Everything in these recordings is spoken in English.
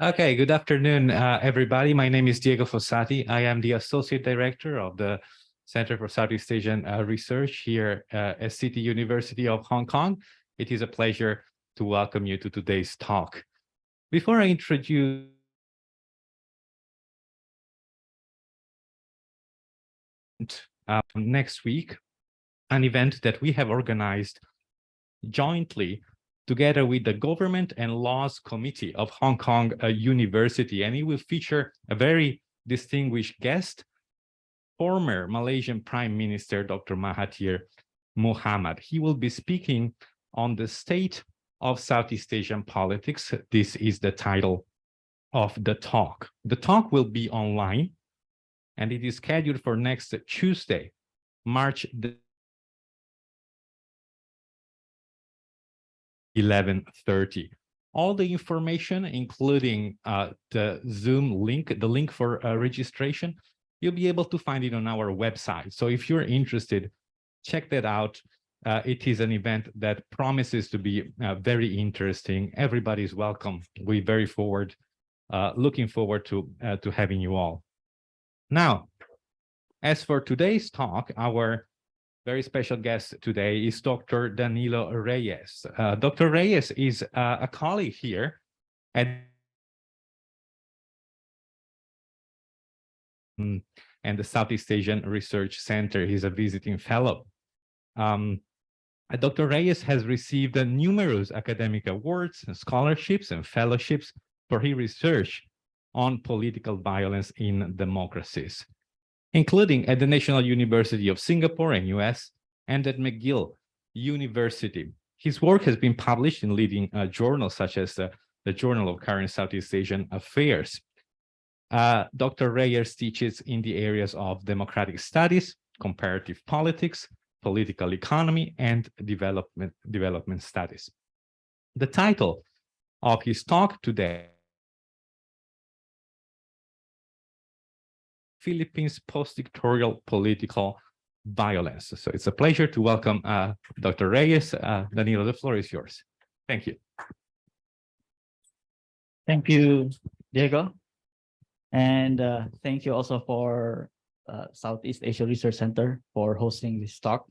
Okay, good afternoon, everybody. My name is Diego Fossati. I am the Associate Director of the Center for Southeast Asian Research here at City University of Hong Kong. It is a pleasure to welcome you to today's talk. Before I introduce next week, an event that we have organized jointly together with the Government and Laws Committee of Hong Kong University, and it will feature a very distinguished guest, former Malaysian Prime Minister, Dr. Mahathir Mohamad. He will be speaking on the state of Southeast Asian politics. This is the title of the talk. The talk will be online, and it is scheduled for next Tuesday, March 11:30. All the information, including the Zoom link, the link for registration, you'll be able to find it on our website. So if you're interested, check that out. It is an event that promises to be very interesting. Everybody's welcome. We're very looking forward to having you all. Now, as for today's talk, our very special guest today is Dr. Danilo Reyes. Dr. Reyes is a colleague here at and the Southeast Asian Research Center. He's a visiting fellow. Dr. Reyes has received numerous academic awards, scholarships, and fellowships for his research on political violence in democracies, including at the National University of Singapore and US, and at McGill University. His work has been published in leading journals such as the Journal of Current Southeast Asian Affairs. Dr. Reyes teaches in the areas of democratic studies, comparative politics, political economy, and development studies. The title of his talk today, Philippines post-dictatorial political violence. So it's a pleasure to welcome Dr. Reyes. Danilo, the floor is yours. Thank you. Thank you, Diego. And thank you also for Southeast Asia Research Center for hosting this talk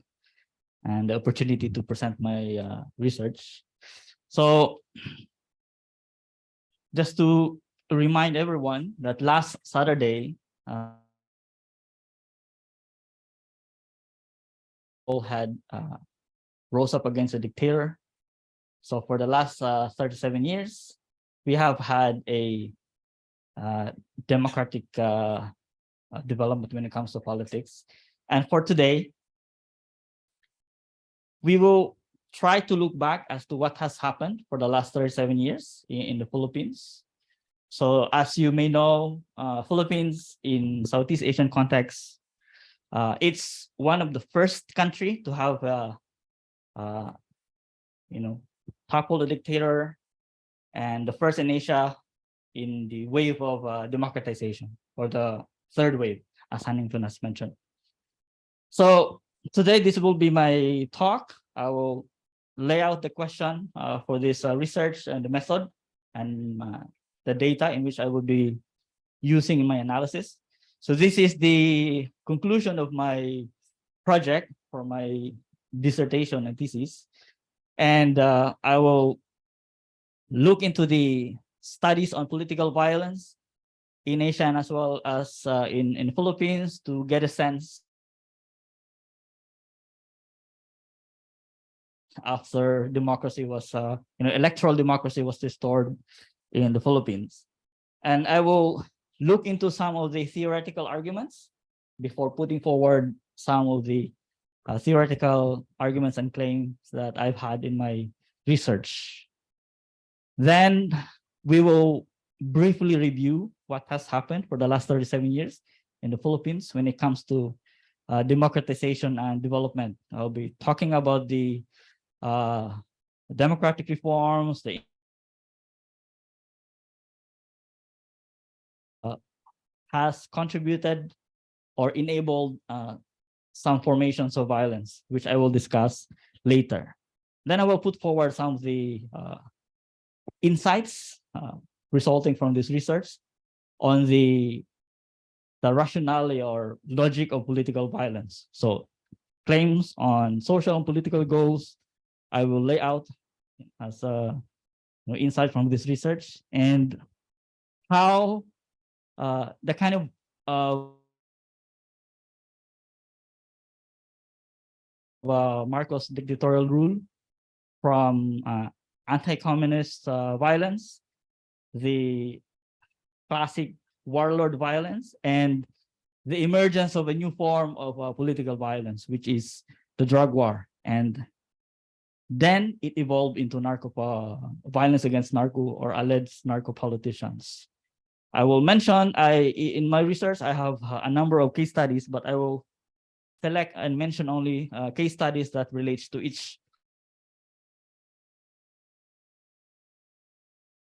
and the opportunity to present my research. So just to remind everyone that last Saturday, had rose up against a dictator. So for the last 37 years, we have had a democratic development when it comes to politics. And for today, we will try to look back as to what has happened for the last 37 years in the Philippines. So as you may know, Philippines in Southeast Asian context, it's one of the first country to have, topple a dictator, and the first in Asia in the wave of democratization, or the third wave, as Huntington has mentioned. So today, this will be my talk. I will lay out the question for this research and the method and the data in which I will be using in my analysis. So this is the conclusion of my project for my dissertation and thesis. And I will look into the studies on political violence in Asia and as well as in the Philippines to get a sense after democracy was, electoral democracy was restored in the Philippines. And I will look into some of the theoretical arguments before putting forward some of the theoretical arguments and claims that I've had in my research. Then we will briefly review what has happened for the last 37 years in the Philippines when it comes to democratization and development. I'll be talking about the democratic reforms, the has contributed or enabled some formations of violence, which I will discuss later. Then I will put forward some of the insights resulting from this research on the rationale or logic of political violence. So claims on social and political goals, I will lay out as a insight from this research, and how the kind of Marcos dictatorial rule from anti-communist violence, the classic warlord violence, and the emergence of a new form of political violence, which is the drug war. And then it evolved into violence against narco or alleged narco politicians. I will mention, in my research, I have a number of case studies, but I will select and mention only case studies that relates to each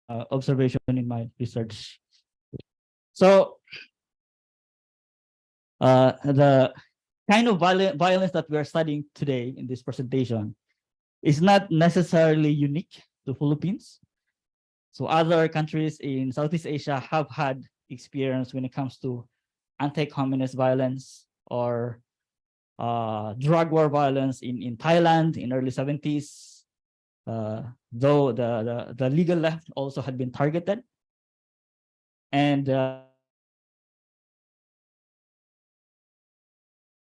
observation in my research. So the kind of violence that we are studying today in this presentation is not necessarily unique to Philippines. So other countries in Southeast Asia have had experience when it comes to anti-communist violence or drug war violence in Thailand in early 70s, though the legal left also had been targeted. And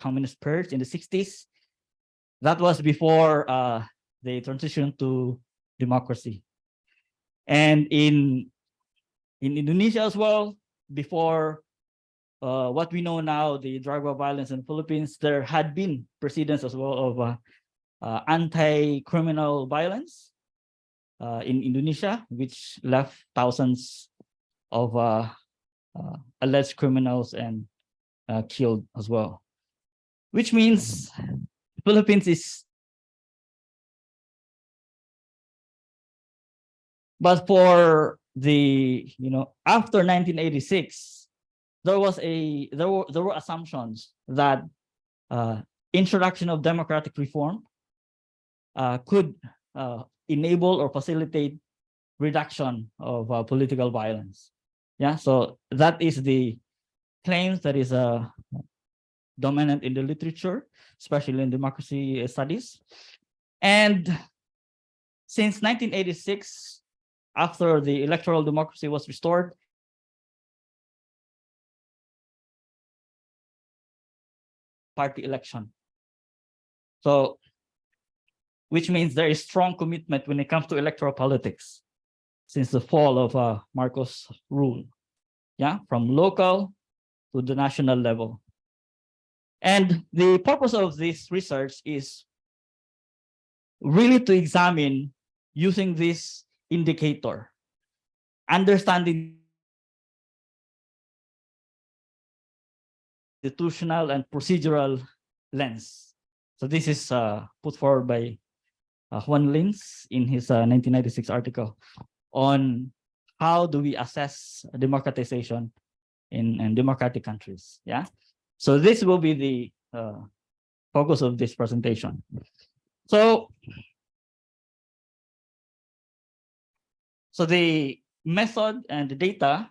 communist purge in the 60s. That was before they transitioned to democracy. And in Indonesia as well, before what we know now, the drug war violence in the Philippines, there had been precedents as well of anti-criminal violence in Indonesia, which left thousands of alleged criminals and killed as well. Which means Philippines is, but for the after 1986, there were assumptions that introduction of democratic reform could enable or facilitate reduction of political violence. Yeah, so that is the claims that is dominant in the literature, especially in democracy studies. And since 1986, after the electoral democracy was restored, party election. So, which means there is strong commitment when it comes to electoral politics since the fall of Marcos rule. Yeah, from local to the national level. And the purpose of this research is really to examine, using this indicator, understanding institutional and procedural lens. So this is put forward by Juan Lins in his 1996 article on how do we assess democratization in democratic countries. Yeah. So this will be the focus of this presentation. So the method and the data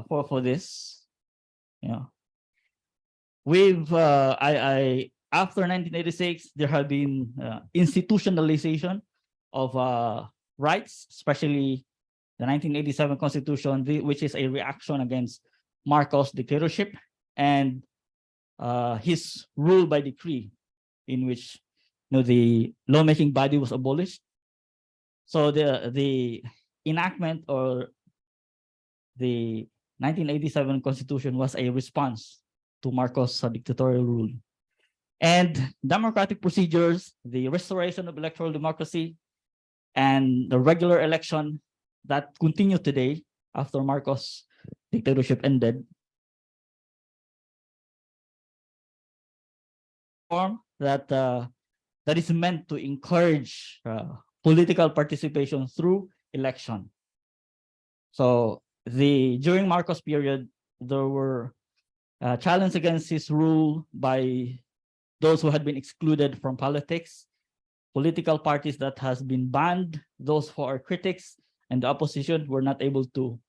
for this, we've after 1986, there have been institutionalization of rights, especially the 1987 Constitution, which is a reaction against Marcos' dictatorship and his rule by decree, in which the lawmaking body was abolished. So the enactment or the 1987 Constitution was a response to Marcos' dictatorial rule. And democratic procedures, the restoration of electoral democracy, and the regular election that continue today after Marcos' dictatorship ended, that is meant to encourage political participation through election. So during Marcos' period, there were challenges against his rule by those who had been excluded from politics, political parties that has been banned, those who are critics, and the opposition were not able to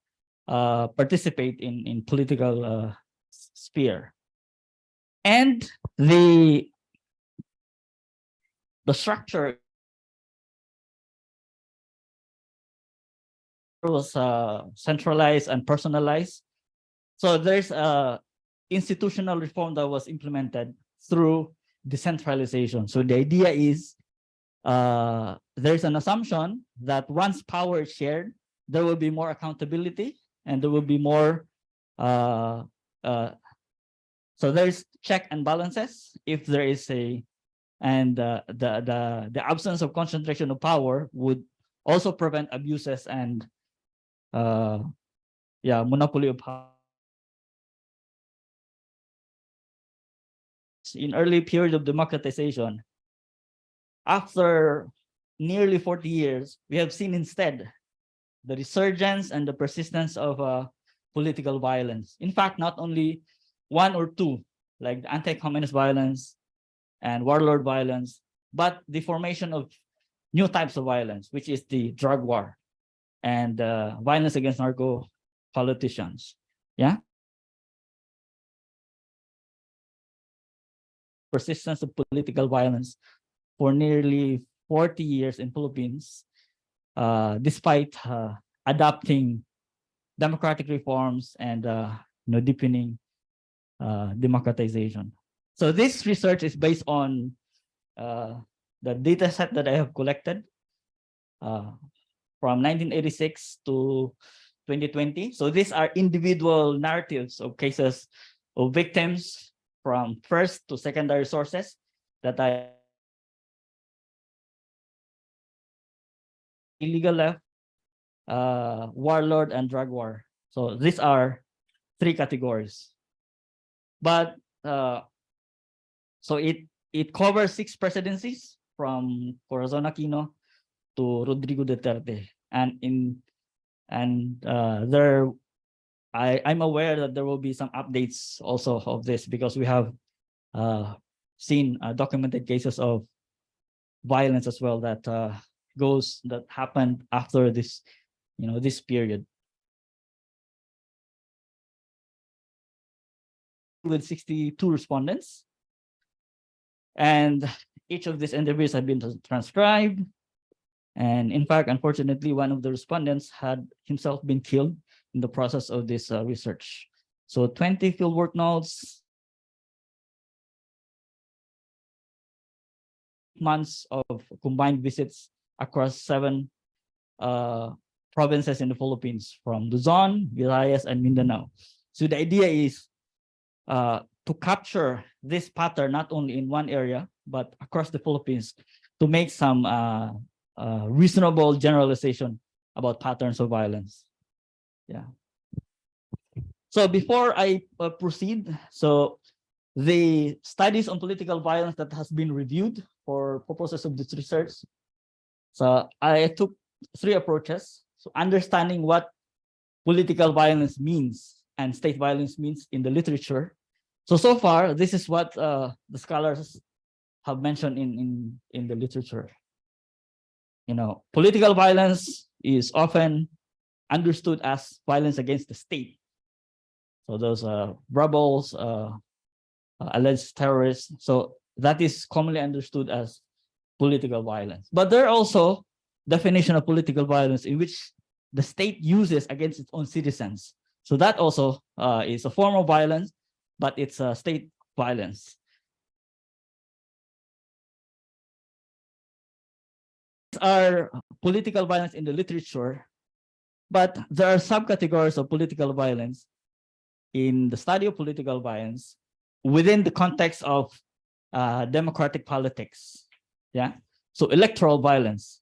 participate in political sphere. And the structure was centralized and personalized. So there's a institutional reform that was implemented through decentralization. So the idea is there's an assumption that once power is shared, there will be more accountability and there will be more so there's check and balances if there is a, and the absence of concentration of power would also prevent abuses and monopoly of power. In early period of democratization, after nearly 40 years, we have seen instead the resurgence and the persistence of political violence. In fact, not only one or two, like the anti-communist violence and warlord violence, but the formation of new types of violence, which is the drug war and violence against narco politicians. Yeah. Persistence of political violence for nearly 40 years in Philippines, despite adopting democratic reforms and deepening democratization. So this research is based on the data set that I have collected from 1986 to 2020. So these are individual narratives of cases of victims from first to secondary sources that I illegal left, warlord, and drug war. So these are three categories. But so it covers 6 presidencies from Corazon Aquino to Rodrigo Duterte, and I'm aware that there will be some updates also of this because we have seen documented cases of violence as well that that happened after this, this period. With 62 respondents, and each of these interviews have been transcribed. And in fact, unfortunately, one of the respondents had himself been killed in the process of this research. So 20 fieldwork notes, months of combined visits across 7 provinces in the Philippines, from Luzon, Visayas, and Mindanao. So the idea is to capture this pattern not only in one area, but across the Philippines, to make some reasonable generalization about patterns of violence. Yeah. So before I proceed, so the studies on political violence that has been reviewed for purposes of this research, so I took 3 approaches. So understanding what political violence means and state violence means in the literature. So far, this is what the scholars have mentioned in the literature. Political violence is often understood as violence against the state. So those rebels, alleged terrorists. So that is commonly understood as political violence. But there are also definition of political violence in which the state uses against its own citizens. So that also is a form of violence, but it's a state violence. These are political violence in the literature, but there are subcategories of political violence in the study of political violence within the context of democratic politics. Yeah. So electoral violence.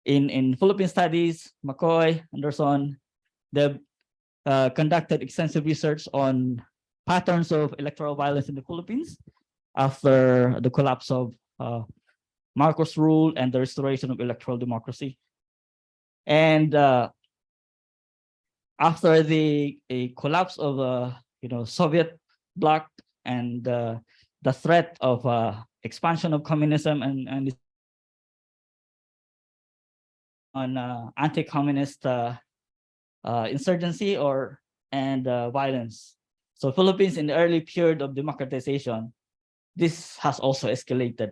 In Philippine studies, McCoy, Anderson, they've conducted extensive research on patterns of electoral violence in the Philippines after the collapse of Marcos rule and the restoration of electoral democracy. And after the collapse of Soviet bloc and the threat of expansion of communism and on anti-communist insurgency and violence. So Philippines in the early period of democratization, this has also escalated.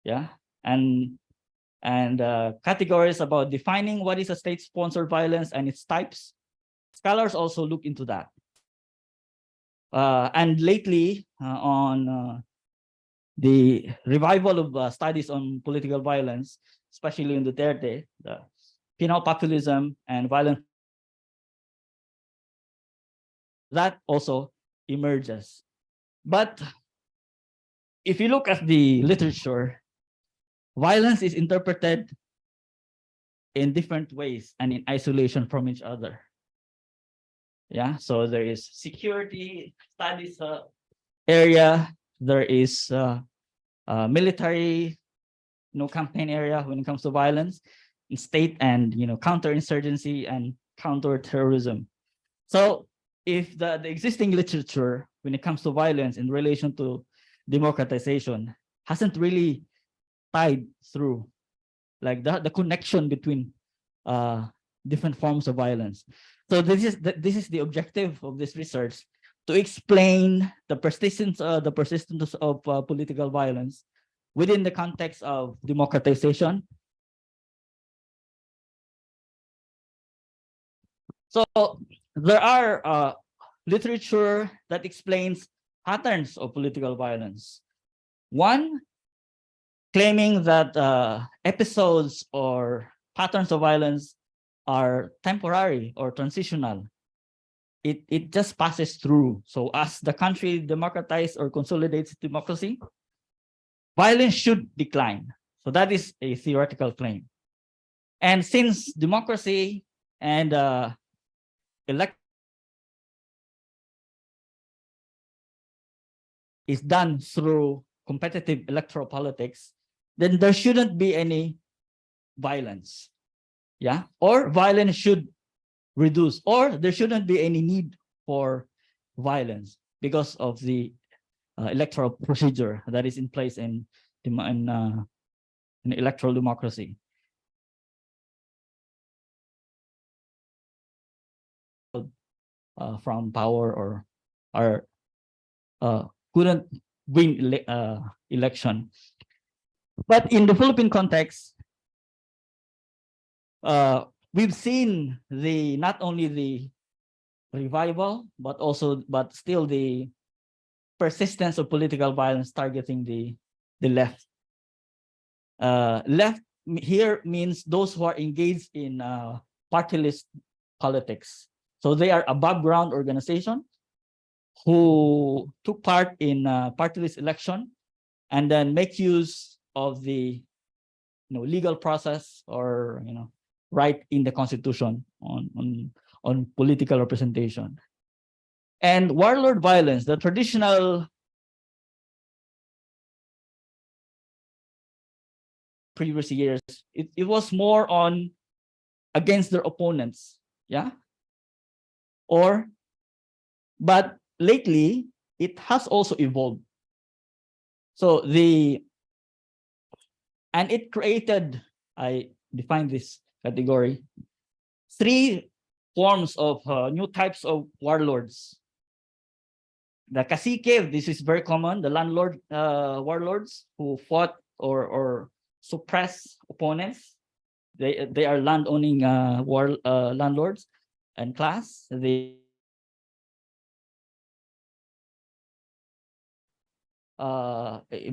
Yeah, and categories about defining what is a state-sponsored violence and its types. Scholars also look into that. And lately, on the revival of studies on political violence, especially in Duterte, the penal populism and violent, that also emerges. But if you look at the literature, violence is interpreted in different ways and in isolation from each other. Yeah, so there is security studies area, there is military campaign area when it comes to violence, state and counterinsurgency and counterterrorism. So if the existing literature when it comes to violence in relation to democratization hasn't really tied through like the connection between different forms of violence. So this is the objective of this research, to explain the persistence of political violence within the context of democratization. So there are literature that explains patterns of political violence. One, claiming that episodes or patterns of violence are temporary or transitional. It just passes through. So as the country democratizes or consolidates democracy, violence should decline. So that is a theoretical claim. And since democracy and elect is done through competitive electoral politics, then there shouldn't be any violence. Yeah, or violence should reduce, or there shouldn't be any need for violence because of the electoral procedure that is in place in electoral democracy. From power or couldn't win election. But in the Philippine context, we've seen not only the revival, but still the persistence of political violence targeting the left. Left here means those who are engaged in party-list politics. So they are above ground organization who took part in party-list election and then make use of the legal process or right in the constitution on political representation. And warlord violence, the traditional previous years, it was more on against their opponents, yeah. But lately it has also evolved. So and it created, I define this category, 3 forms of new types of warlords. The cacique, this is very common, the landlord warlords who fought or suppress opponents. They are land-owning landlords and class. They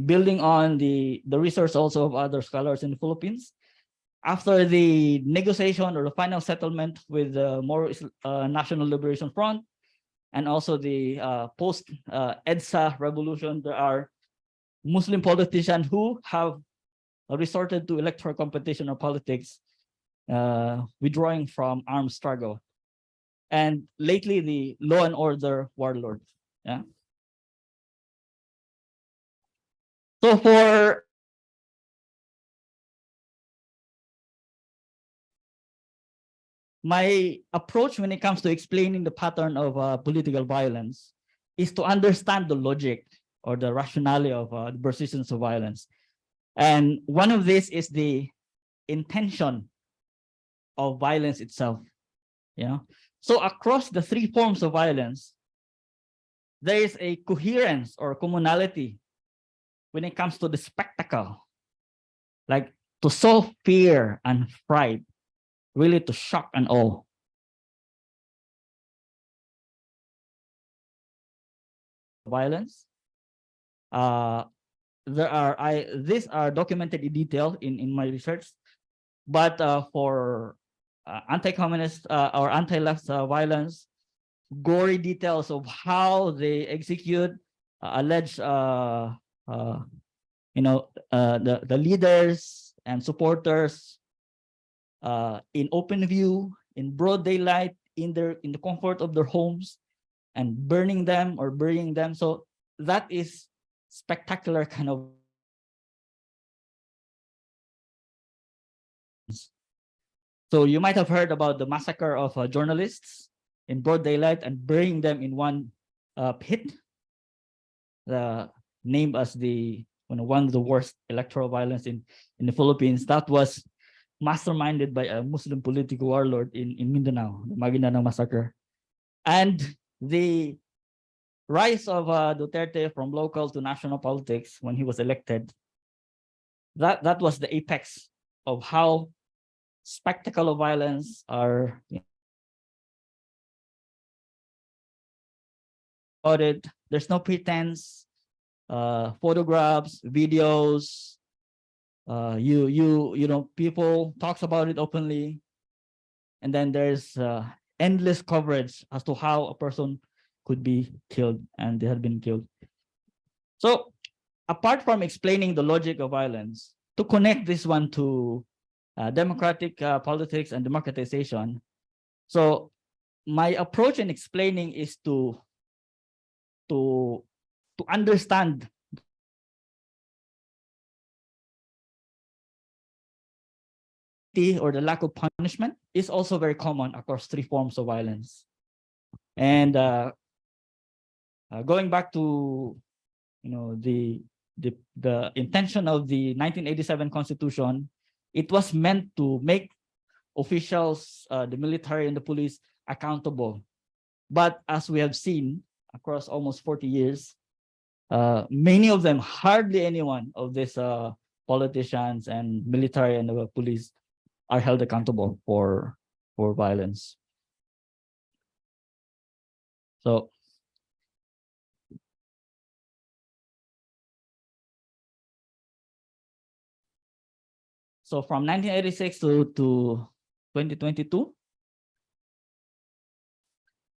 building on the research also of other scholars in the Philippines. After the negotiation or the final settlement with the Moro National Liberation Front and also the post-EDSA revolution, there are Muslim politicians who have resorted to electoral competition or politics, withdrawing from armed struggle. And lately, the law and order warlords. Yeah. So for my approach when it comes to explaining the pattern of political violence is to understand the logic or the rationality of the persistence of violence. And one of these is the intention of violence itself. So across the three forms of violence, there is a coherence or commonality when it comes to the spectacle, like to sow fear and fright, really to shock and awe. Violence. These are documented in detail in my research, but for anti-communist or anti-left violence, gory details of how they execute alleged the leaders and supporters in open view, in broad daylight, in the comfort of their homes, and burning them or burying them. So that is spectacular kind of. So you might have heard about the massacre of journalists in broad daylight and burying them in one pit, named as one of the worst electoral violence in the Philippines. That was masterminded by a Muslim political warlord in Mindanao, the Maguindanao massacre. And the rise of Duterte from local to national politics when he was elected, that was the apex of how spectacle of violence are about it. There's no pretense, photographs, videos, people talks about it openly, and then there's endless coverage as to how a person could be killed, and they had been killed. So apart from explaining the logic of violence, to connect this one to democratic politics and democratization, so my approach in explaining is to understand or the lack of punishment is also very common across three forms of violence. And going back to the intention of the 1987 Constitution, it was meant to make officials, the military and the police, accountable. But as we have seen across almost 40 years, many of them, hardly anyone of these politicians and military and the police are held accountable for violence. So from 1986 to 2022,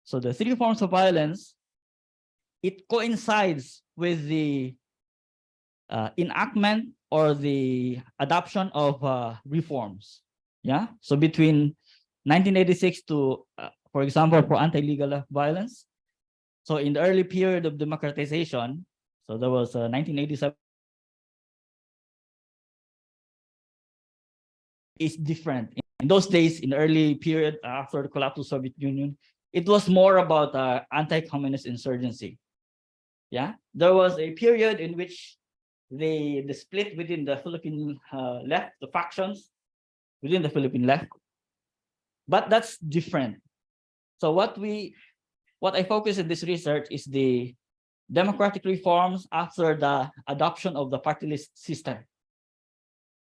so the three forms of violence, it coincides with the enactment or the adoption of reforms. Yeah. So between 1986 to, for example, for anti-legal violence. So in the early period of democratization, so there was 1987. Is different. In those days, in the early period after the collapse of the Soviet Union, it was more about anti-communist insurgency. Yeah, there was a period in which the split within the Philippine left, the factions within the Philippine left, but that's different. So what I focus in this research is the democratic reforms after the adoption of the party list system.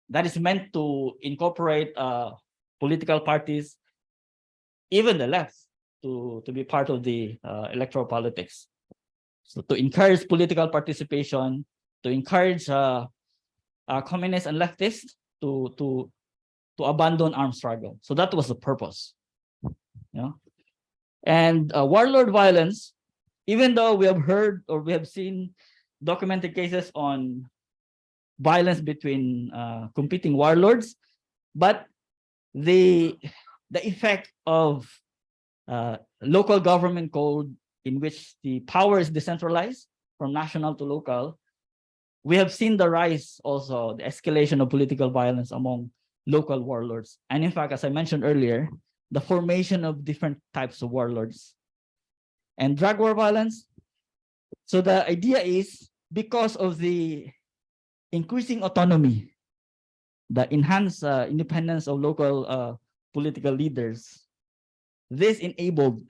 That is meant to incorporate political parties, even the left, to be part of the electoral politics. So to encourage political participation, to encourage communists and leftists to abandon armed struggle. So that was the purpose. And warlord violence, even though we have heard or we have seen documented cases on violence between competing warlords, but the effect of local government code in which the power is decentralized from national to local, we have seen the rise also, the escalation of political violence among local warlords. And in fact, as I mentioned earlier, the formation of different types of warlords. And drug war violence, so the idea is because of the increasing autonomy, the enhanced independence of local political leaders. This enabled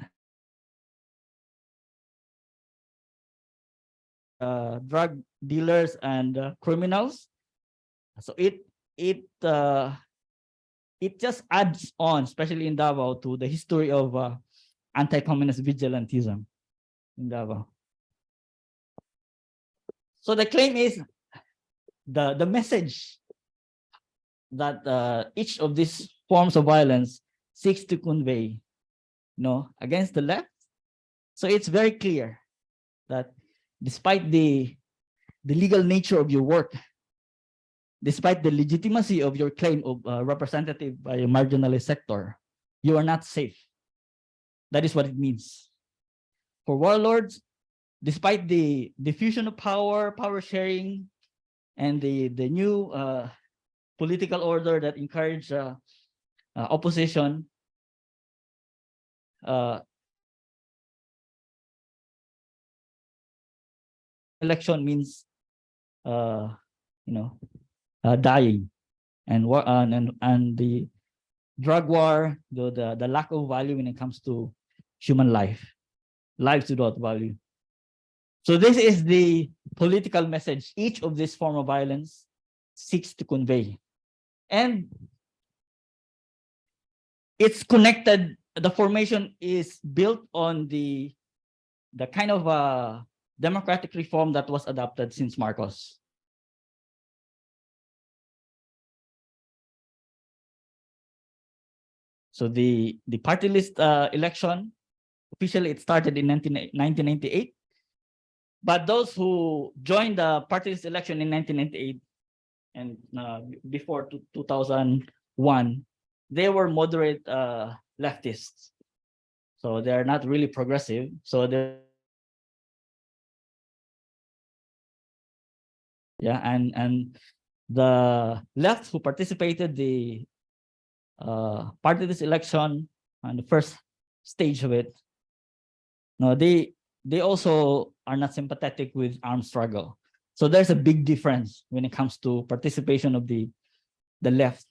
drug dealers and criminals. So it just adds on, especially in Davao, to the history of anti-communist vigilantism in Davao. So the claim is the message that each of these forms of violence seeks to convey, against the left. So it's very clear that despite the legal nature of your work, despite the legitimacy of your claim of representative by a marginalized sector, you are not safe. That is what it means. For warlords, despite the diffusion of power, power sharing, and the new political order that encourage opposition, election means dying, and war and the drug war, the lack of value when it comes to human lives without value. So this is the political message each of this form of violence seeks to convey. And it's connected, the formation is built on the kind of democratic reform that was adopted since Marcos. So the party list election, officially it started in 1998. But those who joined the party list election in 1998 and before 2001, they were moderate leftists. So they're not really progressive. So and the left who participated the party list election on the first stage of it, they also are not sympathetic with armed struggle. So there's a big difference when it comes to participation of the left.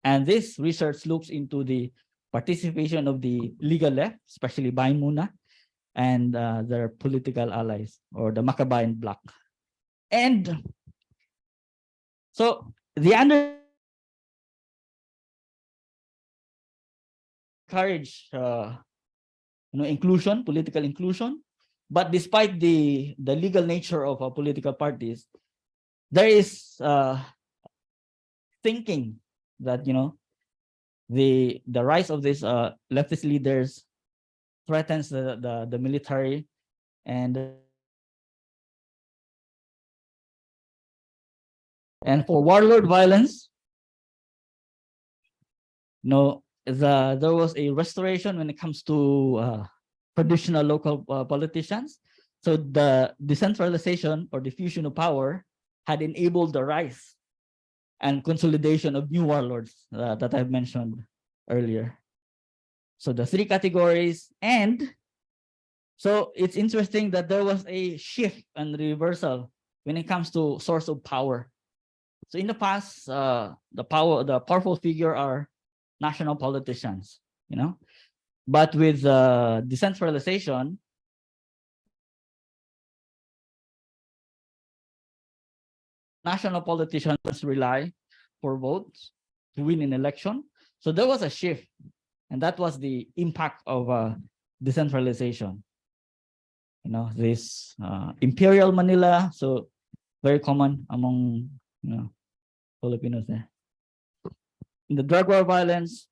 And this research looks into the participation of the legal left, especially Bayan Muna, and their political allies, or the Makabayan bloc. And so the encourage inclusion, political inclusion. But despite the legal nature of political parties, there is thinking that the rise of these leftist leaders threatens the military, and for warlord violence, there was a restoration when it comes to traditional local politicians. So the decentralization or diffusion of power had enabled the rise and consolidation of new warlords that I've mentioned earlier. So the three categories, and so it's interesting that there was a shift and reversal when it comes to source of power. So in the past, the powerful figure are national politicians, but with decentralization, national politicians rely for votes to win an election. So there was a shift, and that was the impact of decentralization. This imperial Manila, so very common among Filipinos there. In the drug war violence,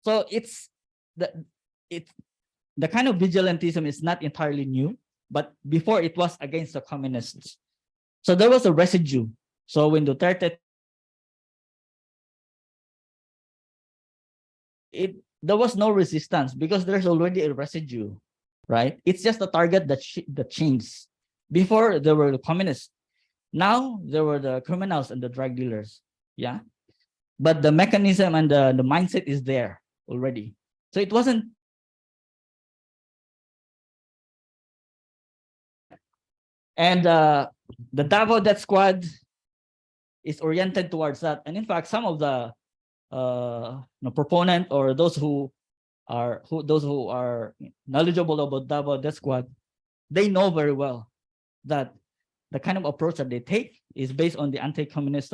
so it's the kind of vigilantism is not entirely new, but before it was against the communists. So there was a residue. So when Duterte, there was no resistance because there's already a residue, right? It's just a target that changed. Before there were the communists, now there were the criminals and the drug dealers, yeah. But the mechanism and the mindset is there already. So it wasn't. And the Davao Death Squad is oriented towards that. And in fact, some of the proponent or those who are knowledgeable about Davao Death Squad, they know very well that the kind of approach that they take is based on the anti-communist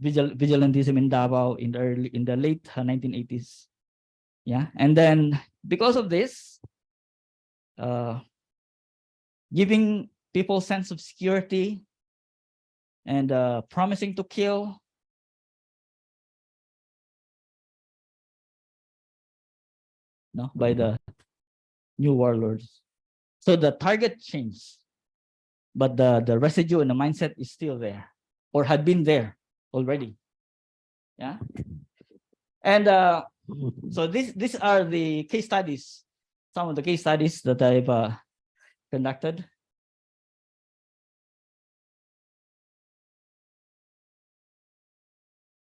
vigilantism in Davao in the late 1980s. Yeah, and then because of this, giving people sense of security and promising to kill. No, by the new warlords. So the target changed, but the residue and the mindset is still there, or had been there already. Yeah, and so these are the case studies, some of the case studies that I've conducted.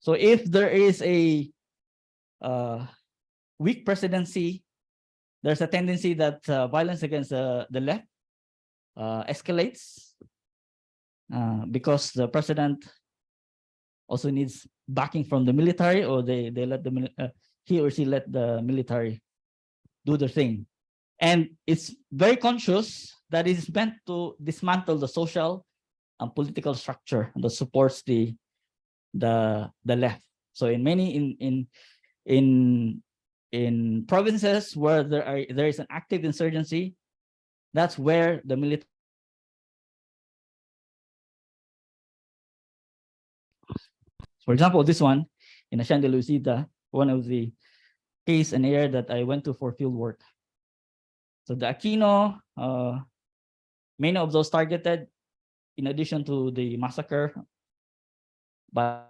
So if there is a weak presidency, there's a tendency that violence against the left escalates because the president also needs backing from the military, or they let he or she let the military do their thing. And it's very conscious that it is meant to dismantle the social and political structure that supports the left. So in many in provinces where there is an active insurgency, that's where the military. For example, this one in Ashan de Luisita, one of the case and area that I went to for field work. So the Aquino, many of those targeted, in addition to the massacre by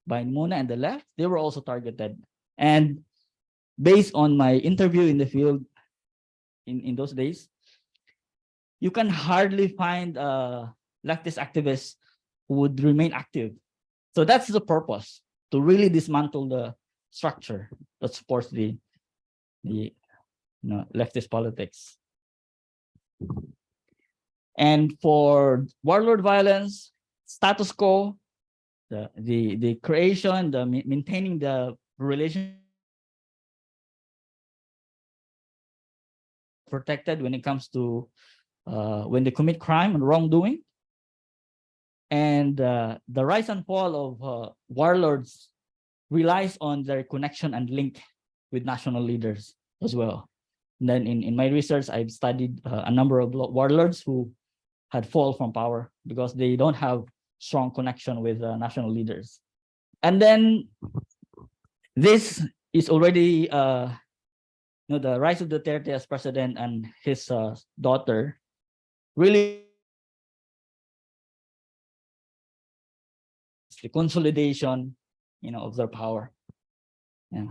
Muna and the left, they were also targeted. And based on my interview in the field in those days, you can hardly find leftist activists who would remain active. So that's the purpose, to really dismantle the structure that supports the leftist politics. And for warlord violence, status quo, the creation, the maintaining the relation protected when it comes to when they commit crime and wrongdoing. And the rise and fall of warlords relies on their connection and link with national leaders as well. And then in my research, I've studied a number of warlords who had fall from power because they don't have strong connection with national leaders. And then this is already the rise of Duterte as president and his daughter really the consolidation, of their power. Yeah.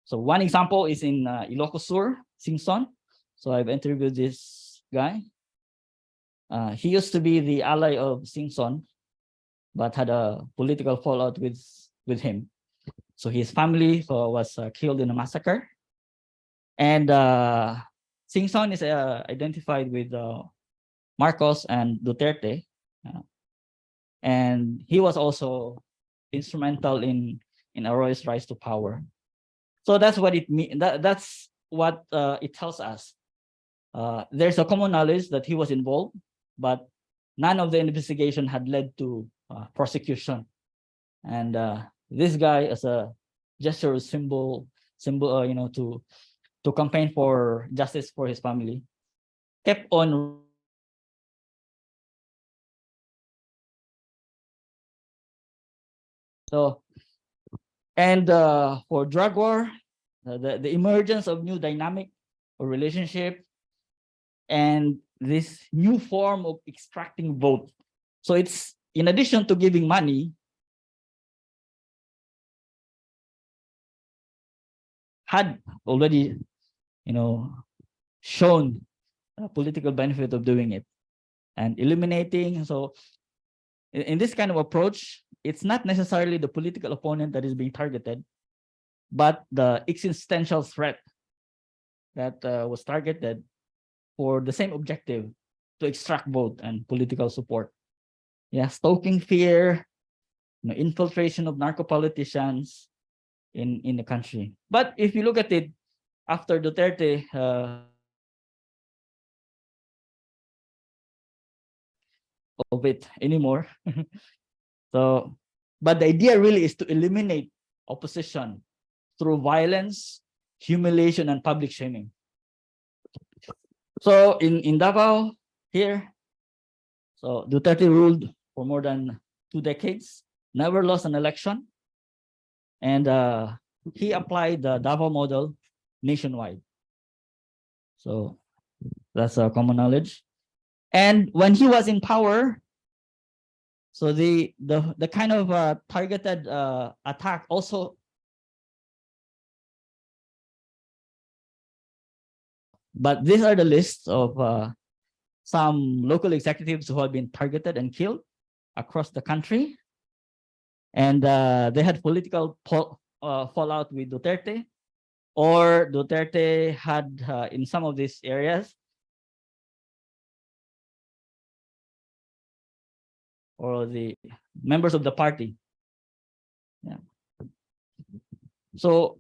So one example is in Ilocos Sur, Singson. So I've interviewed this guy. He used to be the ally of Singson, but had a political fallout with him. So his family was killed in a massacre. And Singson is identified with Marcos and Duterte. And he was also instrumental in Arroyo's rise to power. So that's what it means. That's what it tells us. There's a common knowledge that he was involved, but none of the investigation had led to prosecution. And this guy, as a gesture symbol, to campaign for justice for his family, kept on. So, and for drug war, the emergence of new dynamic or relationship, and this new form of extracting vote. So it's in addition to giving money, had already, shown a political benefit of doing it and eliminating. So in this kind of approach, it's not necessarily the political opponent that is being targeted, but the existential threat that was targeted for the same objective, to extract vote and political support. Yeah, stoking fear, infiltration of narco politicians in the country. But if you look at it, after Duterte, of it anymore. So, but the idea really is to eliminate opposition through violence, humiliation, and public shaming. So in Davao here, so Duterte ruled for more than 2 decades, never lost an election, and he applied the Davao model nationwide. So that's common knowledge. And when he was in power, so the kind of targeted attack also. But these are the lists of some local executives who have been targeted and killed across the country. And they had political fallout with Duterte, or Duterte had in some of these areas, or the members of the party. Yeah. So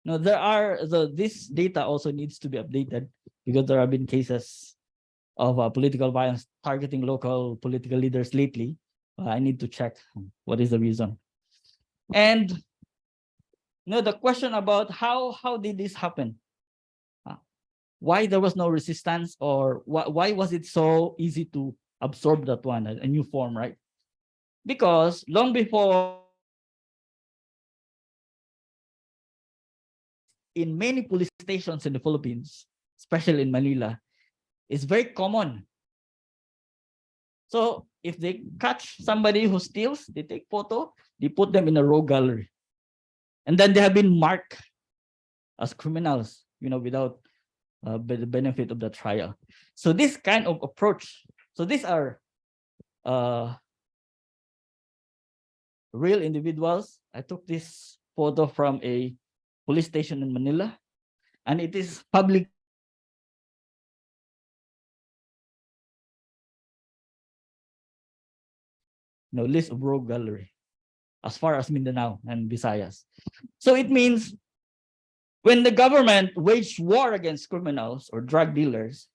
this data also needs to be updated because there have been cases of political violence targeting local political leaders lately. I need to check what is the reason. And the question about how did this happen? Why there was no resistance, or why was it so easy to absorb that one, a new form, right? Because long before, in many police stations in the Philippines, especially in Manila, it's very common. So if they catch somebody who steals, they take photo, they put them in a row gallery. And then they have been marked as criminals, without the benefit of the trial. So this kind of approach, so these are real individuals. I took this photo from a police station in Manila, and it is public. List of rogue gallery as far as Mindanao and Visayas. So it means when the government waged war against criminals or drug dealers,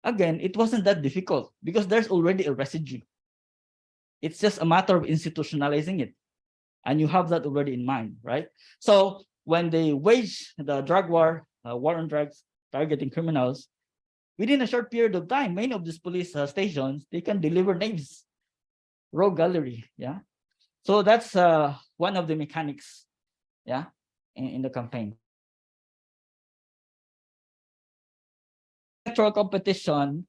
again, it wasn't that difficult because there's already a residue. It's just a matter of institutionalizing it. And you have that already in mind, right? So when they wage the drug war, war on drugs, targeting criminals, within a short period of time, many of these police stations, they can deliver names, rogue gallery, yeah? So that's one of the mechanics, yeah, in the campaign. Electoral competition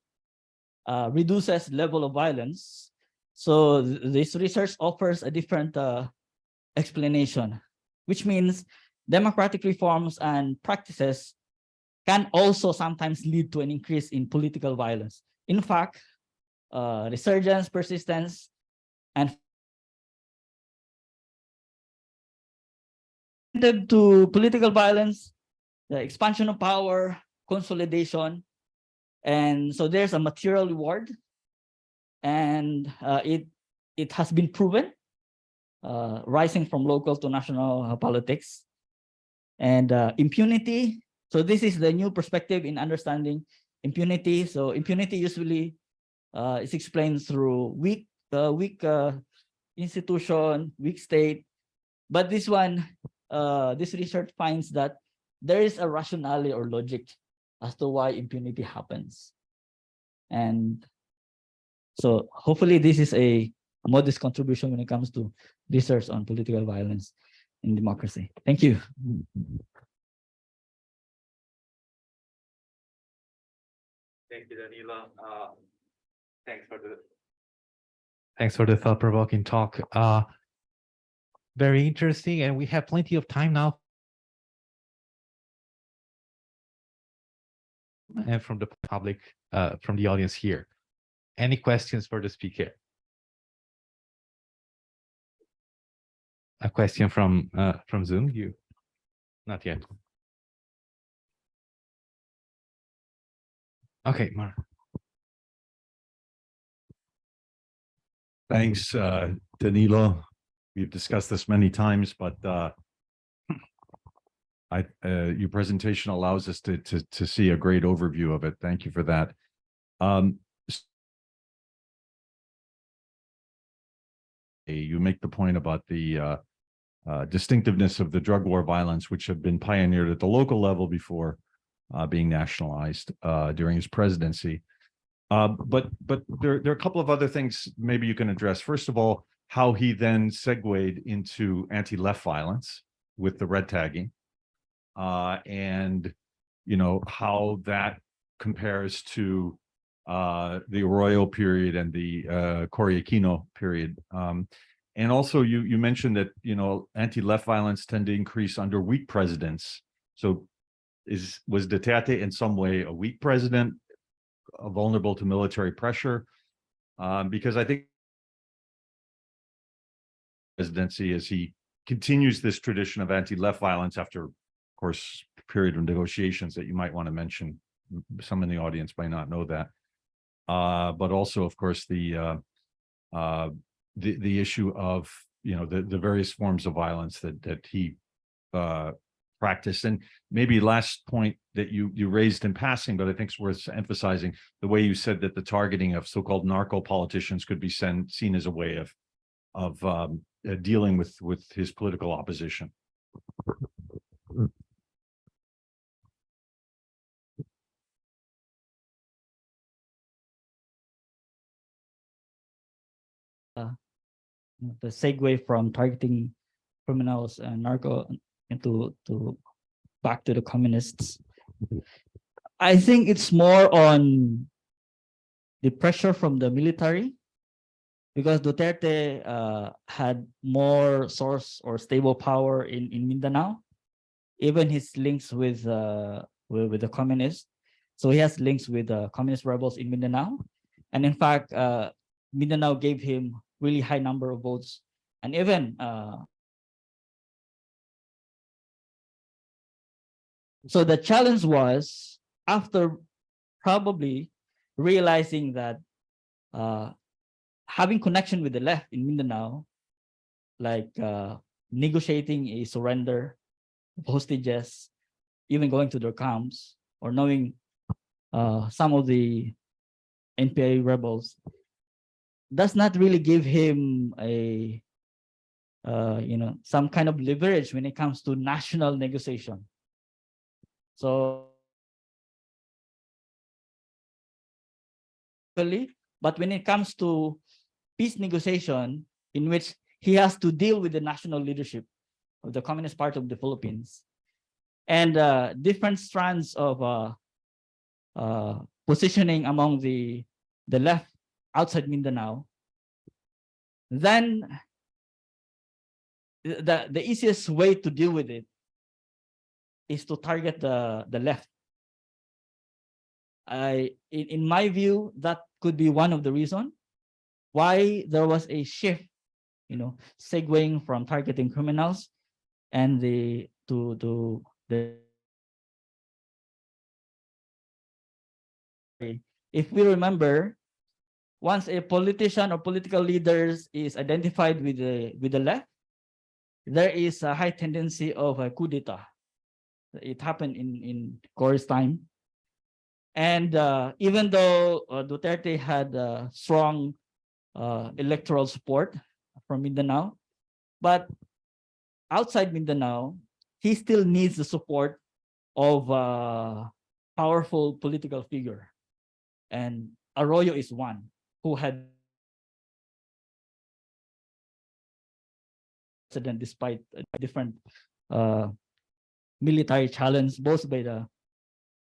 reduces level of violence. So this research offers a different explanation, which means democratic reforms and practices can also sometimes lead to an increase in political violence. In fact, resurgence, persistence, and to political violence, the expansion of power, consolidation, and so there's a material reward, and it has been proven, rising from local to national politics, and impunity. So this is the new perspective in understanding impunity. So impunity usually is explained through weak institution, weak state, but this one, this research finds that there is a rationale or logic as to why impunity happens. And so hopefully this is a modest contribution when it comes to research on political violence in democracy. Thank you. Thank you, Danilo. Thanks for the thought-provoking talk. Very interesting, and we have plenty of time now. And from the public, from the audience here. Any questions for the speaker? A question from Zoom? You? Not yet. Okay, Mark. Thanks, Danilo. We've discussed this many times, but your presentation allows us to see a great overview of it. Thank you for that. You make the point about the distinctiveness of the drug war violence, which had been pioneered at the local level before being nationalized during his presidency. But there are a couple of other things maybe you can address. First of all, how he then segued into anti-left violence with the red tagging, and how that compares to the Arroyo period and the Cory-Aquino period. And also, you mentioned that anti-left violence tend to increase under weak presidents. So, was Duterte in some way a weak president, vulnerable to military pressure? Because I think presidency, as he continues this tradition of anti-left violence after, of course, a period of negotiations that you might want to mention. Some in the audience might not know that. But also, of course, the issue of the various forms of violence that he practiced. And maybe last point that you raised in passing, but I think it's worth emphasizing, the way you said that the targeting of so-called narco politicians could be seen as a way of dealing with his political opposition. The segue from targeting criminals and narco into back to the communists. I think it's more on the pressure from the military, because Duterte had more source or stable power in Mindanao, even his links with the communists. So he has links with the communist rebels in Mindanao, and in fact, Mindanao gave him really high number of votes, and even so the challenge was, after probably realizing that having connection with the left in Mindanao, like negotiating a surrender, hostages, even going to their camps, or knowing some of the NPA rebels, does not really give him a some kind of leverage when it comes to national negotiation. So, but when it comes to peace negotiation, in which he has to deal with the national leadership of the Communist Party of the Philippines, and different strands of positioning among the left outside Mindanao, then the easiest way to deal with it is to target the left. In my view, that could be one of the reasons why there was a shift, segueing from targeting criminals and to the. If we remember, once a politician or political leaders is identified with the left, there is a high tendency of a coup d'etat. It happened in Cory's time. And even though Duterte had strong electoral support from Mindanao, but outside Mindanao, he still needs the support of a powerful political figure. And Arroyo is one who had, despite different military challenge, both by the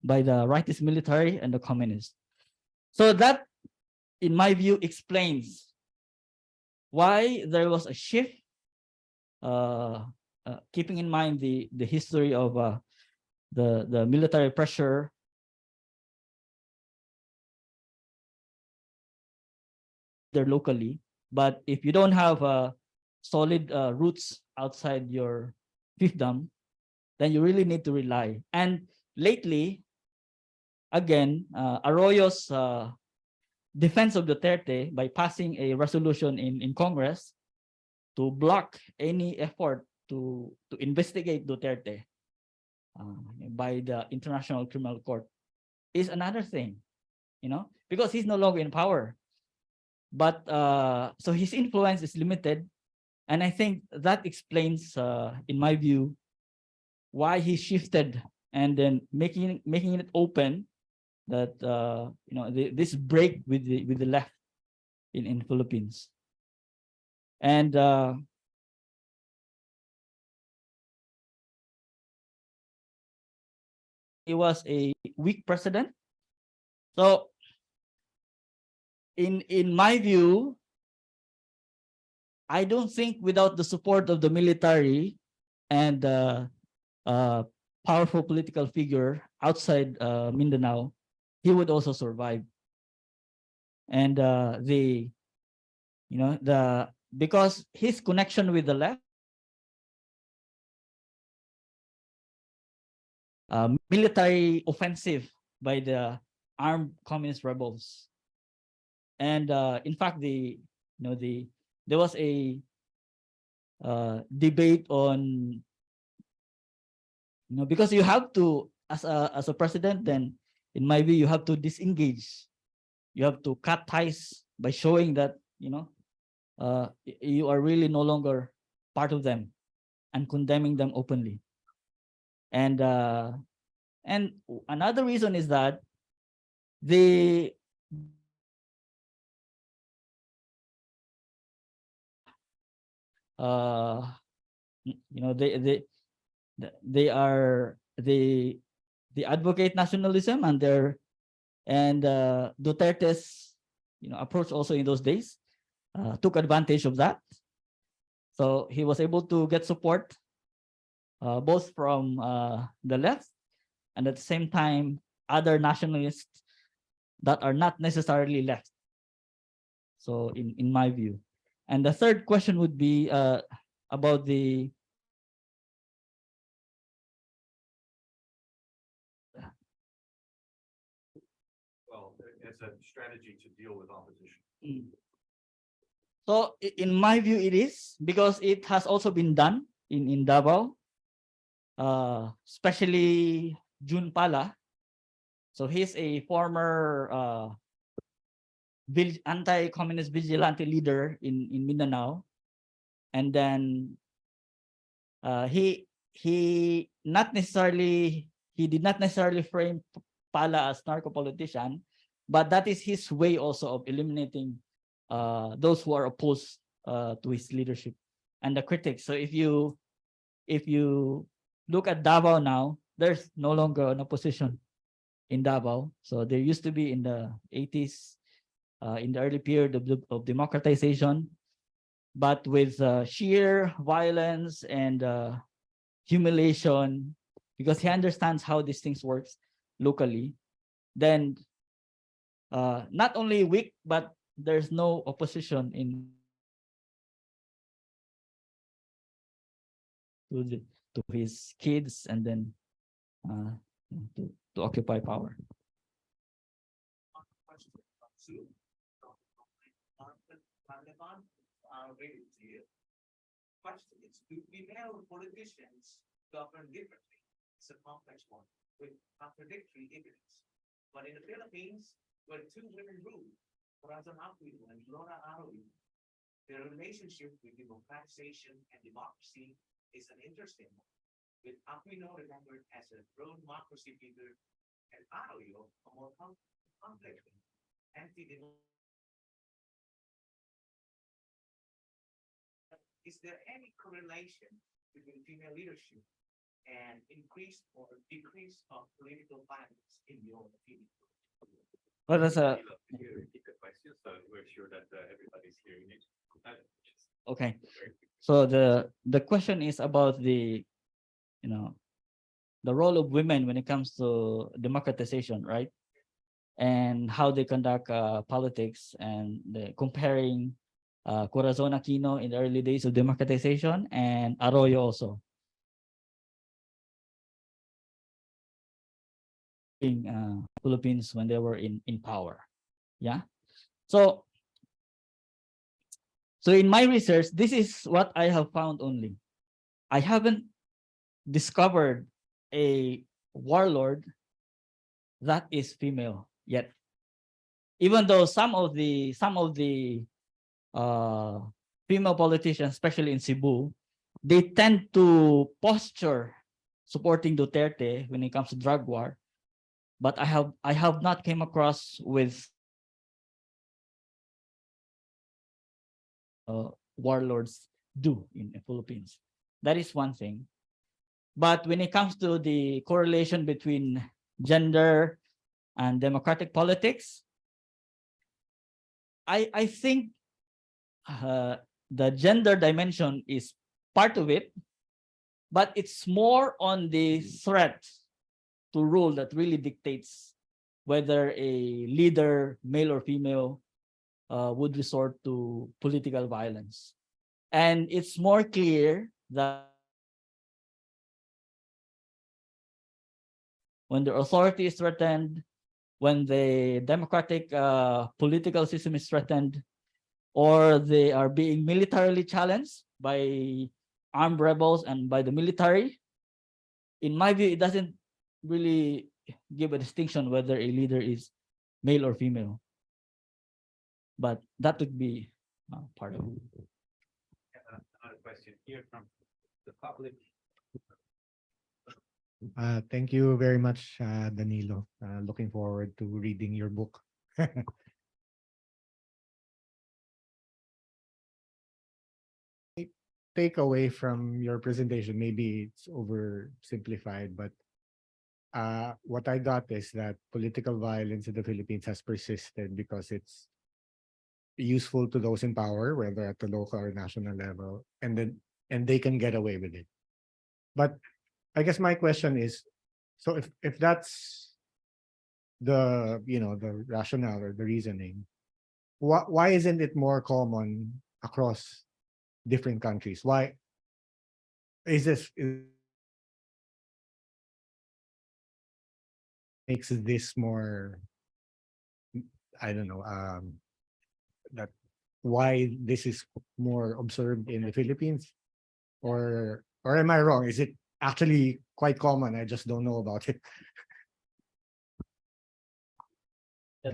rightist military and the communists. So that, in my view, explains why there was a shift, keeping in mind the history of the military pressure there locally. But if you don't have solid roots outside your fiefdom, then you really need to rely. And lately, again, Arroyo's defense of Duterte by passing a resolution in Congress to block any effort to investigate Duterte by the International Criminal Court is another thing, because he's no longer in power. But so his influence is limited. And I think that explains, in my view, why he shifted and then making it open that this break with the left in Philippines. And he was a weak president. So in my view, I don't think without the support of the military and powerful political figure outside Mindanao, he would also survive. And because his connection with the left, military offensive by the armed communist rebels. And in fact, there was a debate on, because you have to, as a president, then in my view, you have to disengage. You have to cut ties by showing that, you are really no longer part of them and condemning them openly. And another reason is that they advocate nationalism, and Duterte's approach also in those days took advantage of that. So he was able to get support both from the left and at the same time other nationalists that are not necessarily left. So in my view. And the third question would be about the as a strategy to deal with opposition. So in my view, it is, because it has also been done in Davao, especially Jun Pala. So he's a former anti-communist vigilante leader in Mindanao, and then he did not necessarily frame Pala as narco-politician, but that is his way also of eliminating those who are opposed to his leadership and the critics. So if you look at Davao now, there's no longer an opposition in Davao. So there used to be in the 80s, in the early period of democratization, but with sheer violence and humiliation, because he understands how these things works locally, then not only weak, but there's no opposition to his kids, and then to occupy power. Question is, do female politicians govern differently? It's a complex one with contradictory evidence. But in the Philippines, where two women rule, Corazon Aquino and Lora Arroyo, their relationship with democratization and democracy is an interesting one, with Aquino remembered as a pro-democracy figure and Arroyo a more complex one, anti-democracy. Is there any correlation between female leadership and increase or decrease of political violence in your opinion? Well, that's a repeat the question, so we're sure that everybody's hearing it. Okay. So the question is about the role of women when it comes to democratization, right? And how they conduct politics, and comparing Corazon Aquino in the early days of democratization and Arroyo also. In Philippines when they were in power. Yeah. So, so in my research, this is what I have found only. I haven't discovered a warlord that is female yet. Even though some of the female politicians, especially in Cebu, they tend to posture supporting Duterte when it comes to drug war, but I have not came across with warlords do in the Philippines. That is one thing. But when it comes to the correlation between gender and democratic politics, I think the gender dimension is part of it, but it's more on the threat to rule that really dictates whether a leader, male or female, would resort to political violence. And it's more clear that when the authority is threatened, when the democratic political system is threatened, or they are being militarily challenged by armed rebels and by the military, in my view, it doesn't really give a distinction whether a leader is male or female. But that would be part of it. Another question here from the public. Thank you very much, Danilo. Looking forward to reading your book. Take away from your presentation, maybe it's oversimplified, but what I got is that political violence in the Philippines has persisted because it's useful to those in power, whether at the local or national level, and they can get away with it. But I guess my question is, so if that's the the rationale or the reasoning, why isn't it more common across different countries? Why is this makes this more, I don't know, that why this is more observed in the Philippines, or am I wrong? Is it actually quite common? I just don't know about it.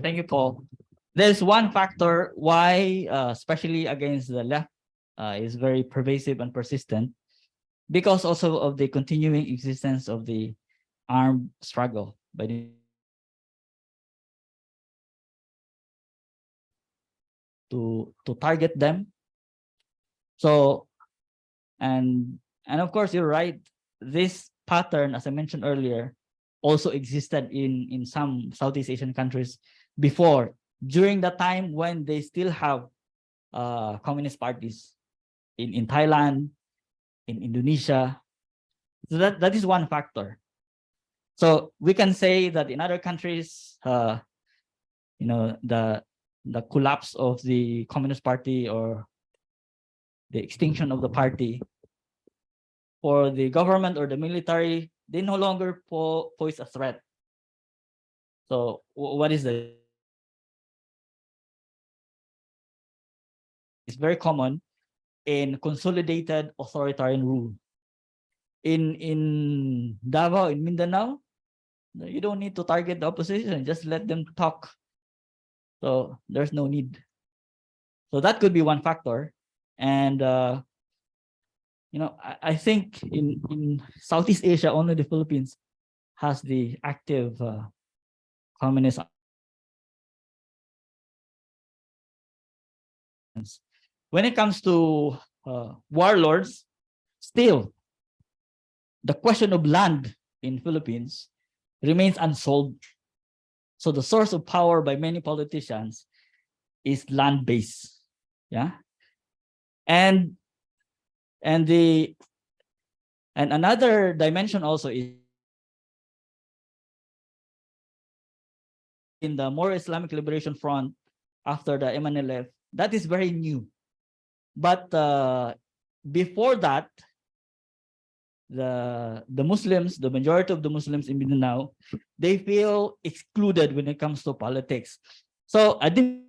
Thank you, Paul. There's one factor why, especially against the left, is very pervasive and persistent, because also of the continuing existence of the armed struggle by the to target them. So, and of course, you're right. This pattern, as I mentioned earlier, also existed in some Southeast Asian countries before, during the time when they still have communist parties in Thailand, in Indonesia. So that is one factor. So we can say that in other countries, the collapse of the Communist Party or the extinction of the party, for the government or the military, they no longer pose a threat. So what is the? It's very common in consolidated authoritarian rule. In Davao, in Mindanao, you don't need to target the opposition, just let them talk. So there's no need. So that could be one factor. And I think in Southeast Asia, only the Philippines has the active communist. When it comes to warlords, still the question of land in Philippines remains unsolved. So the source of power by many politicians is land-based. Yeah. And another dimension also is in the more Islamic Liberation Front after the MNLF. That is very new. But before that, the Muslims, the majority of the Muslims in Mindanao, they feel excluded when it comes to politics. So I think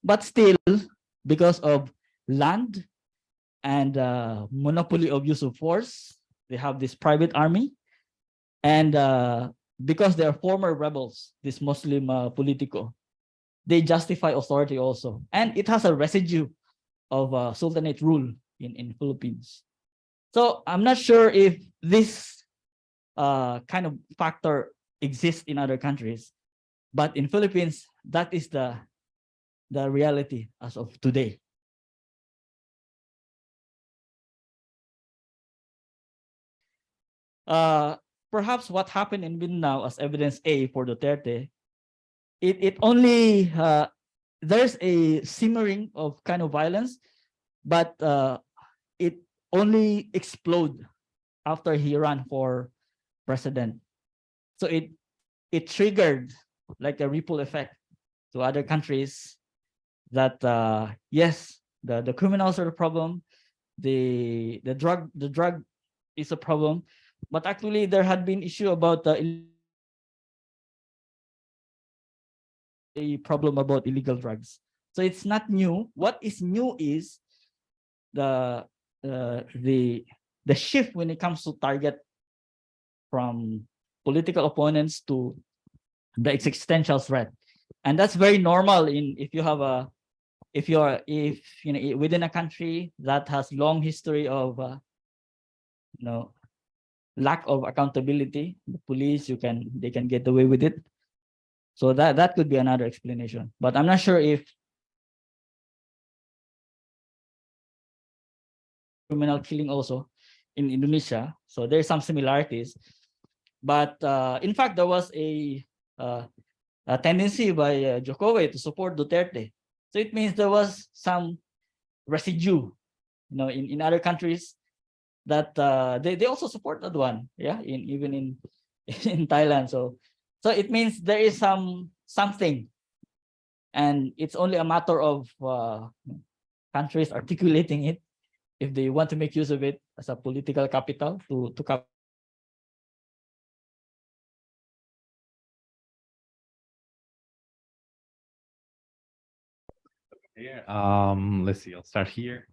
But still, because of land and monopoly of use of force, they have this private army. And because they are former rebels, this Muslim politico, they justify authority also. And it has a residue of sultanate rule in Philippines. So I'm not sure if this kind of factor exists in other countries, but in Philippines, that is the reality as of today. Perhaps what happened in Mindanao as evidence A for Duterte, it only, there's a simmering of kind of violence, but it only explode after he ran for president. So it triggered like a ripple effect to other countries that yes, the criminals are the problem, the drug is a problem, but actually there had been issue about a problem about illegal drugs. So it's not new. What is new is the shift when it comes to target from political opponents to the existential threat. And that's very normal in if you have a if you know within a country that has long history of lack of accountability, the police they can get away with it. So that could be another explanation, but I'm not sure if criminal killing also in Indonesia. So there's some similarities, but in fact there was a tendency by Jokowi to support Duterte. So it means there was some residue, in other countries that they also support that one. Yeah, even in in Thailand. So it means there is something, and it's only a matter of countries articulating it if they want to make use of it as a political capital to Yeah. Let's see. I'll start here.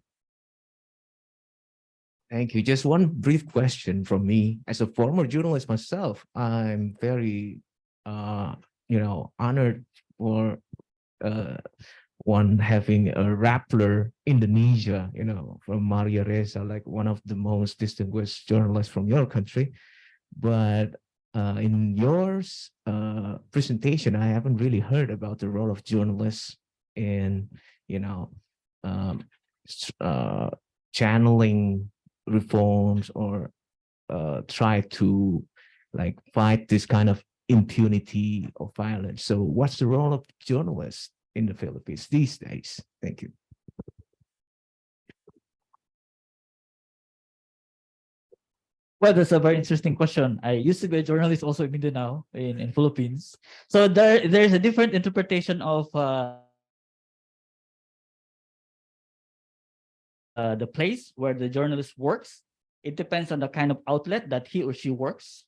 Thank you. Just one brief question from me. As a former journalist myself, I'm very, honored for one having a Rappler Indonesia, from Maria Reza, like one of the most distinguished journalists from your country. But in yours presentation, I haven't really heard about the role of journalists in, channeling reforms or try to fight this kind of impunity or violence. So what's the role of journalists in the Philippines these days? Thank you. Well, that's a very interesting question. I used to be a journalist also in Mindanao in Philippines. So there's a different interpretation of the place where the journalist works. It depends on the kind of outlet that he or she works.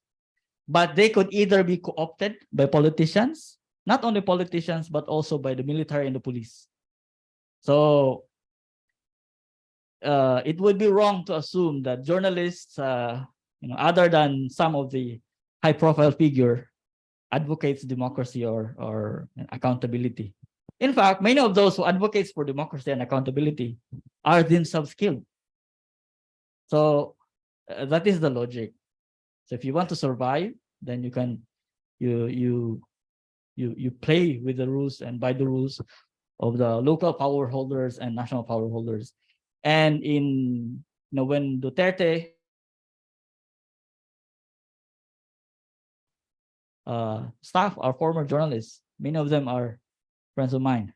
But they could either be co-opted by politicians, not only politicians, but also by the military and the police. So it would be wrong to assume that journalists, other than some of the high-profile figure, advocates democracy or accountability. In fact, many of those who advocates for democracy and accountability are themselves killed. So that is the logic. So if you want to survive, then you can you play with the rules and by the rules of the local power holders and national power holders. And in when Duterte staff are former journalists, many of them are friends of mine.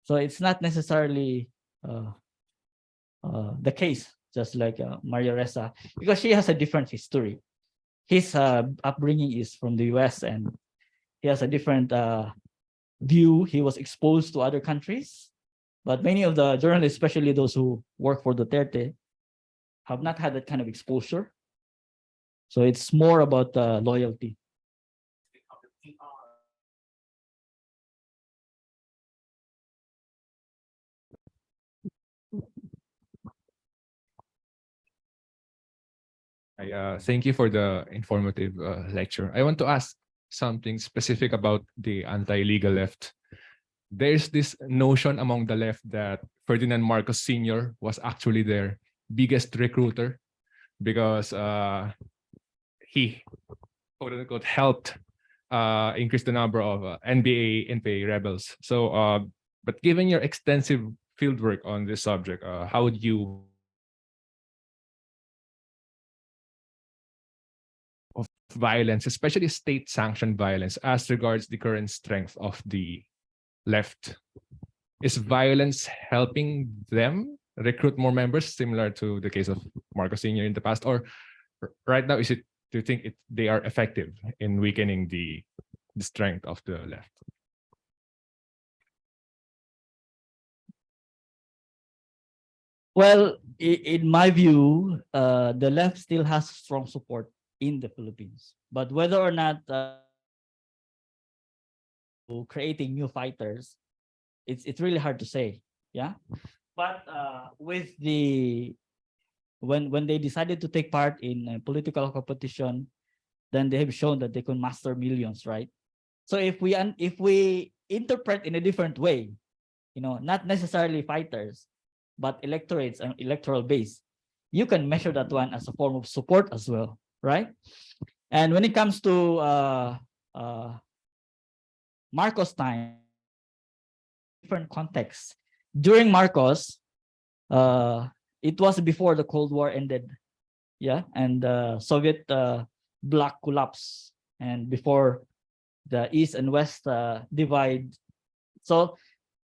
So it's not necessarily the case, just like Maria Ressa, because she has a different history. His upbringing is from the US and he has a different view. He was exposed to other countries, but many of the journalists, especially those who work for Duterte, have not had that kind of exposure. So it's more about loyalty. Thank you for the informative lecture. I want to ask something specific about the anti-legal left. There's this notion among the left that Ferdinand Marcos Sr. was actually their biggest recruiter because he, quote unquote, helped increase the number of NPA rebels. So, but given your extensive fieldwork on this subject, how would you of violence, especially state-sanctioned violence, as regards the current strength of the left? Is violence helping them recruit more members, similar to the case of Marcos Sr. in the past, or right now, do you think they are effective in weakening the strength of the left? Well, in my view, the left still has strong support in the Philippines, but whether or not creating new fighters, it's really hard to say. Yeah, but with the when they decided to take part in a political competition, then they have shown that they can master millions, right? So if we interpret in a different way, not necessarily fighters, but electorates and electoral base, you can measure that one as a form of support as well, right? And when it comes to Marcos' time, different context. During Marcos, it was before the Cold War ended, yeah, and Soviet bloc collapse, and before the East and West divide. So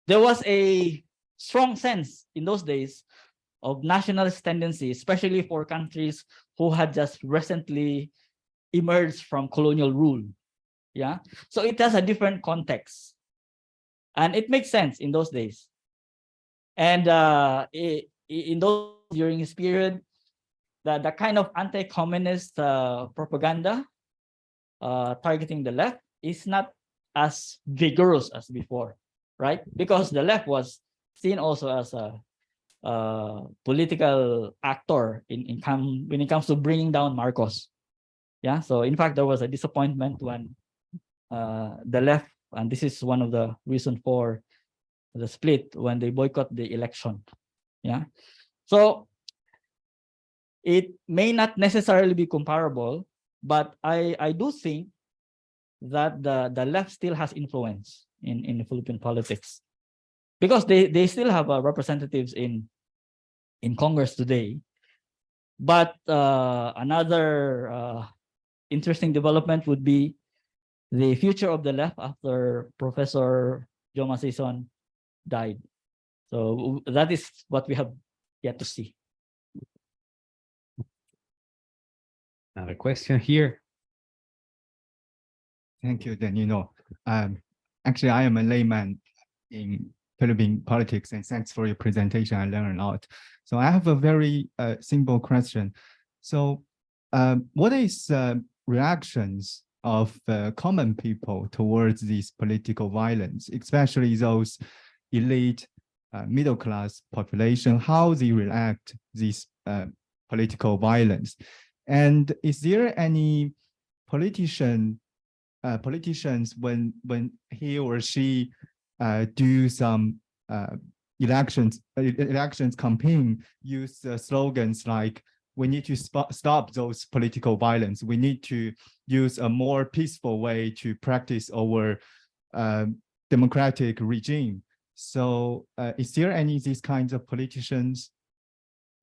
there was a strong sense in those days of nationalist tendency, especially for countries who had just recently emerged from colonial rule. Yeah, so it has a different context, and it makes sense in those days. And in those during his period, the kind of anti-communist propaganda targeting the left is not as vigorous as before, right? Because the left was seen also as a political actor when it comes to bringing down Marcos. Yeah, so in fact, there was a disappointment when the left, and this is one of the reasons for the split, when they boycott the election. Yeah, so it may not necessarily be comparable, but I do think that the left still has influence in the Philippine politics, because they still have representatives in Congress today. But another interesting development would be the future of the left after Professor Joma Sison died. So that is what we have yet to see. Another question here. Thank you, Danilo. Actually, I am a layman in Philippine politics, and thanks for your presentation. I learned a lot. So I have a very simple question. So what is reactions of common people towards this political violence, especially those elite middle class population, how they react this political violence? And is there any politicians when he or she do some elections campaign, use slogans like, we need to stop those political violence, we need to use a more peaceful way to practice our democratic regime. So is there any of these kinds of politicians?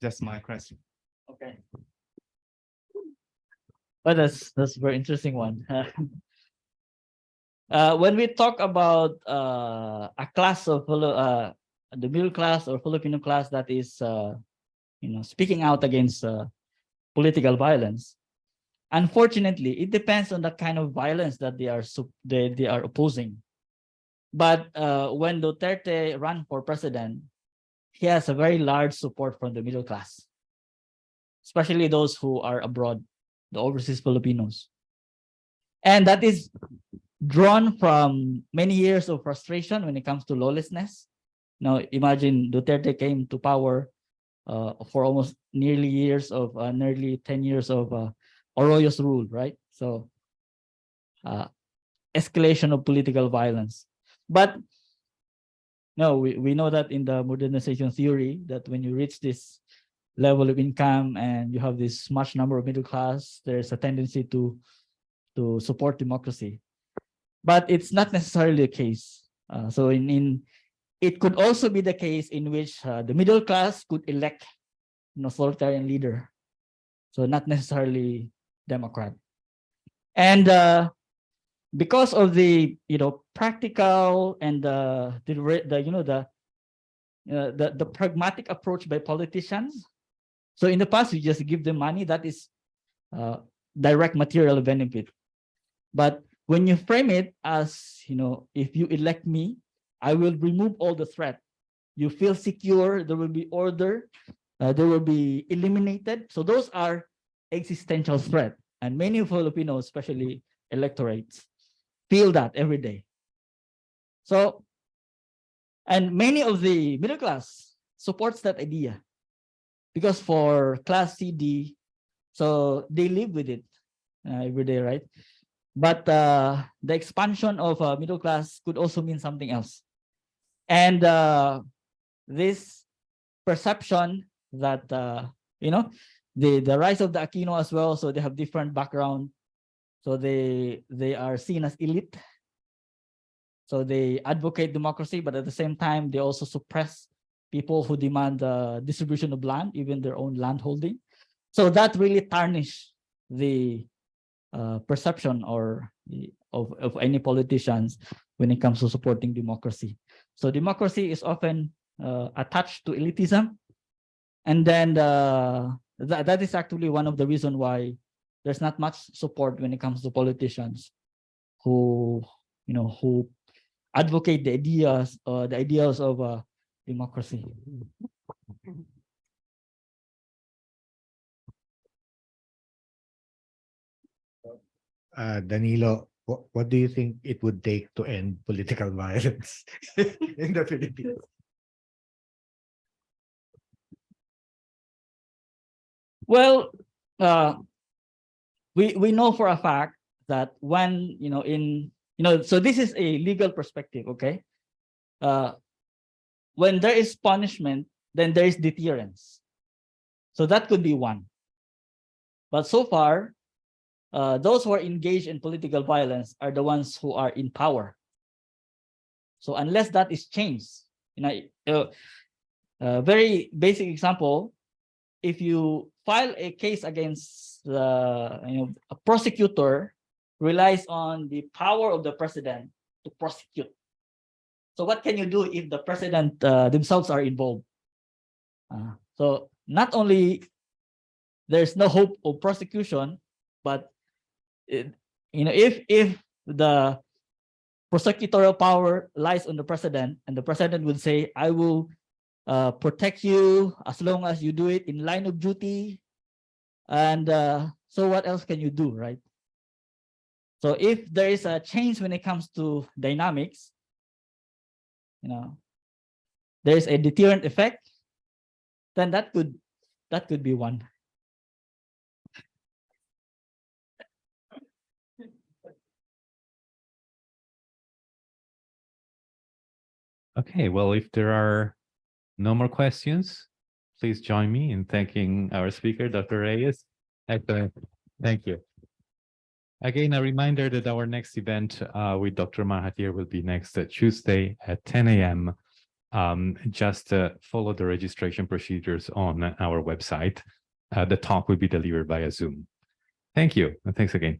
That's my question. Okay. Well, that's a very interesting one. When we talk about a class of the middle class or Filipino class that is speaking out against political violence, unfortunately, it depends on the kind of violence that they are opposing. But when Duterte ran for president, he has a very large support from the middle class, especially those who are abroad, the overseas Filipinos. And that is drawn from many years of frustration when it comes to lawlessness. Now, imagine Duterte came to power for almost nearly 10 years of Arroyo's rule, right? So escalation of political violence. But no, we know that in the modernization theory that when you reach this level of income and you have this much number of middle class, there's a tendency to support democracy. But it's not necessarily the case. So it could also be the case in which the middle class could elect an authoritarian leader. So not necessarily Democrat. And because of the practical and the pragmatic approach by politicians. So in the past, we just give them money. That is direct material benefit. But when you frame it as, if you elect me, I will remove all the threat. You feel secure, there will be order, there will be eliminated. So those are existential threat. And many Filipinos, especially electorates, feel that every day. So, and many of the middle class supports that idea because for class CD, so they live with it every day, right? But the expansion of middle class could also mean something else. And this perception that, the rise of the Aquino as well, so they have different background. So they are seen as elite. So they advocate democracy, but at the same time, they also suppress people who demand the distribution of land, even their own land holding. So that really tarnished the perception of any politicians when it comes to supporting democracy. So democracy is often attached to elitism. And then that is actually one of the reasons why there's not much support when it comes to politicians who advocate the ideals of democracy. Danilo, what do you think it would take to end political violence in the Philippines? Well, we know for a fact that when so this is a legal perspective, okay? When there is punishment, then there is deterrence. So that could be one. But so far, those who are engaged in political violence are the ones who are in power. So unless that is changed, very basic example, if you file a case against a prosecutor relies on the power of the president to prosecute. So what can you do if the president themselves are involved? So not only there's no hope of prosecution, but if the prosecutorial power lies on the president, and the president would say, I will protect you as long as you do it in line of duty. And so what else can you do, right? So if there is a change when it comes to dynamics, there is a deterrent effect, then that could be one. Okay, well, if there are no more questions, please join me in thanking our speaker, Dr. Reyes. Excellent. Thank you. Again, a reminder that our next event with Dr. Mahathir will be next Tuesday at 10 a.m. Just follow the registration procedures on our website. The talk will be delivered via Zoom. Thank you, and thanks again.